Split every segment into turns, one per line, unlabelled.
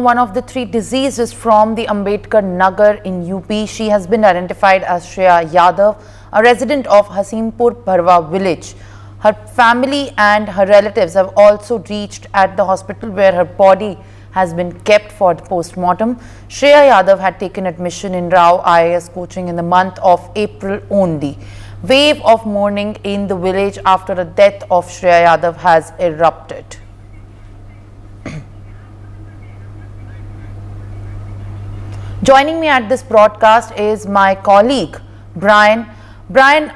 on, one of the three deceased is from the Ambedkar Nagar in UP. She has been identified as Shreya Yadav, a resident of Hasimpur Bharwa village. Her family and her relatives have also reached at the hospital where her body has been kept for the post-mortem. Shreya Yadav had taken admission in Rao IAS coaching in the month of April only. Wave of mourning in the village after the death of Shreya Yadav has erupted. Joining me at this broadcast is my colleague, Brian. Brian,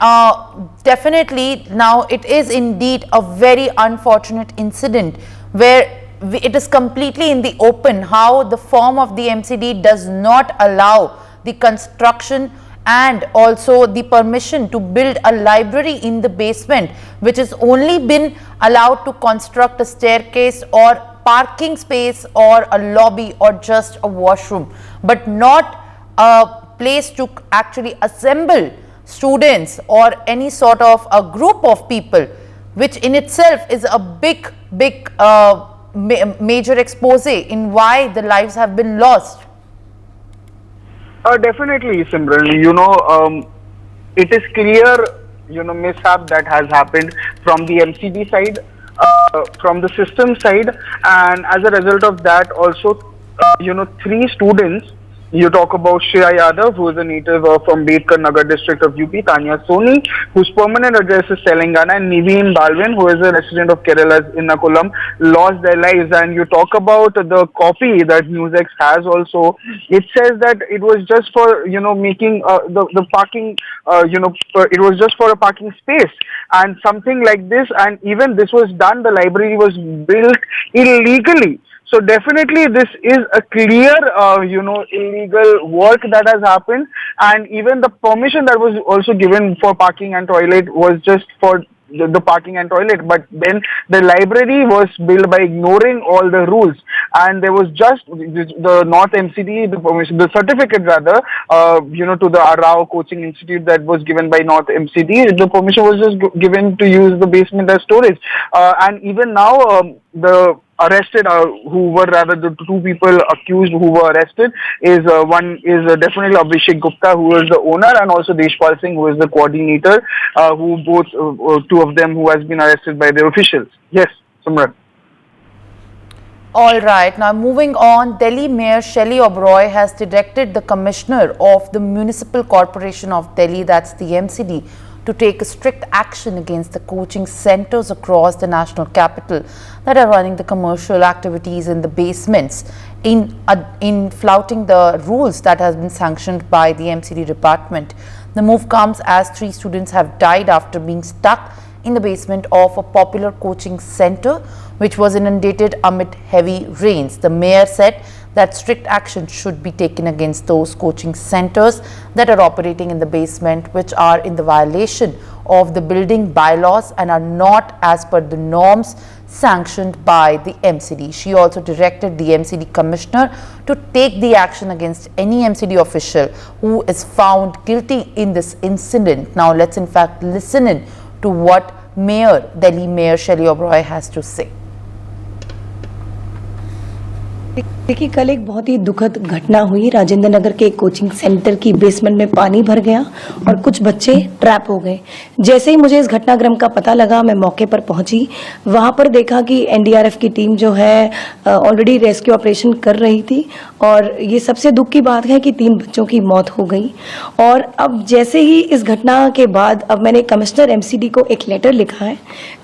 definitely now it is indeed a very unfortunate incident where it is completely in the open how the form of the MCD does not allow the construction and also the permission to build a library in the basement, which has only been allowed to construct a staircase or parking space or a lobby or just a washroom, but not a place to actually assemble students or any sort of a group of people, which in itself is a big major expose in why the lives have been lost.
Definitely, Simran. It is clear, mishap that has happened from the MCD side, from the system side, and as a result of that, also, three students. You talk about Shreya Yadav, who is a native from Ambedkar Nagar district of UP, Tanya Soni, whose permanent address is Telangana, and Niveen Balwin, who is a resident of Kerala's Ernakulam, lost their lives. And you talk about the copy that NewsX has also. It says that it was just for, making the parking, it was just for a parking space and something like this. And even this was done, the library was built illegally. So definitely this is a clear, illegal work that has happened, and even the permission that was also given for parking and toilet was just for the parking and toilet, but then the library was built by ignoring all the rules, and there was just the North MCD, the permission, the certificate rather, to the Rao Coaching Institute that was given by North MCD, the permission was just given to use the basement as storage, and even now the arrested, who were rather the two people accused who were arrested, is one is definitely Abhishek Gupta, who is the owner, and also Deshpal Singh, who is the coordinator, who both two of them who has been arrested by their officials. Yes, Samrat.
All right, now moving on, Delhi Mayor Shelly Oberoi has directed the Commissioner of the Municipal Corporation of Delhi, that's the MCD, to take strict action against the coaching centers across the national capital that are running the commercial activities in the basements in flouting the rules that has been sanctioned by the MCD department. The move comes as 3 students have died after being stuck in the basement of a popular coaching center which was inundated amid heavy rains. The mayor said that strict action should be taken against those coaching centers that are operating in the basement, which are in the violation of the building bylaws and are not as per the norms sanctioned by the MCD. She also directed the MCD commissioner to take the action against any MCD official who is found guilty in this incident. Now let's in fact listen in to what Delhi Mayor Shelly Oberoi has to say.
देखिए, कल एक बहुत ही दुखद घटना हुई। राजेंद्र नगर के coaching centre की basement में पानी भर गया और कुछ बच्चे ट्रैप हो गए। जैसे ही मुझे इस घटनाक्रम का पता लगा, मैं मौके पर पहुंची। वहां पर देखा कि एनडीआरएफ की टीम जो है ऑलरेडी रेस्क्यू ऑपरेशन कर रही थी, और ये सबसे दुख की बात है कि 3 बच्चों की मौत हो गई। और अब जैसे ही इस घटना के बाद अब मैंने कमिश्नर एमसीडी को एक लेटर लिखा है,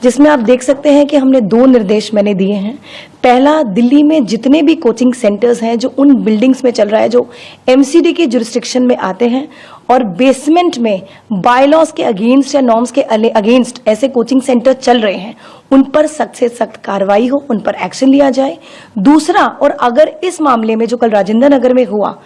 जिसमें आप देख सकते हैं कि हमने 2 निर्देश मैंने दिए हैं। पहला, दिल्ली में जितने भी कोचिंग सेंटर्स हैं जो उन बिल्डिंग्स में चल रहा है जो एमसीडी के जुरिस्डिक्शन में आते हैं और बेसमेंट में बायलॉज के अगेंस्ट या नॉर्म्स के अगेंस्ट ऐसे कोचिंग सेंटर चल रहे हैं, उन पर सख्त से सख्त कार्रवाई हो, उन पर एक्शन लिया जाए। दूसरा, और अगर इस मामले में जो कल राजेंद्र नगर में हुआ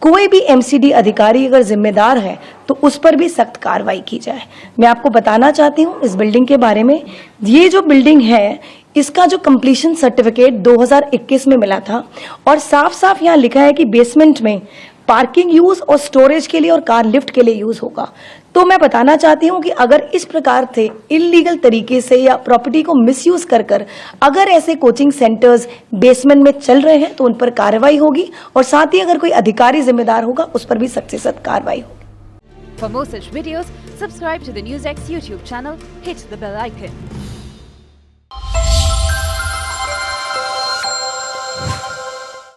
कोई भी एमसीडी अधिकारी अगर जिम्मेदार है तो उस पर भी सख्त कार्रवाई की जाए। मैं आपको बताना चाहती हूं इस बिल्डिंग के बारे में। ये जो बिल्डिंग है, इसका जो कंप्लीशन सर्टिफिकेट 2021 में मिला था और साफ साफ यहाँ लिखा है कि बेसमेंट में पार्किंग यूज और स्टोरेज के लिए और कार लिफ्ट के लिए यूज होगा। तो मैं बताना चाहती हूँ कि अगर इस प्रकार से इलीगल तरीके से या प्रॉपर्टी को मिसयूज कर अगर ऐसे कोचिंग सेंटर्स बेसमेंट में चल रहे हैं तो उन पर कार्रवाई होगी और साथ ही अगर कोई अधिकारी जिम्मेदार होगा उस पर भी सख्त से सख्त कार्रवाई होगी।
For more such videos, subscribe to the NewsX YouTube channel, hit the bell icon.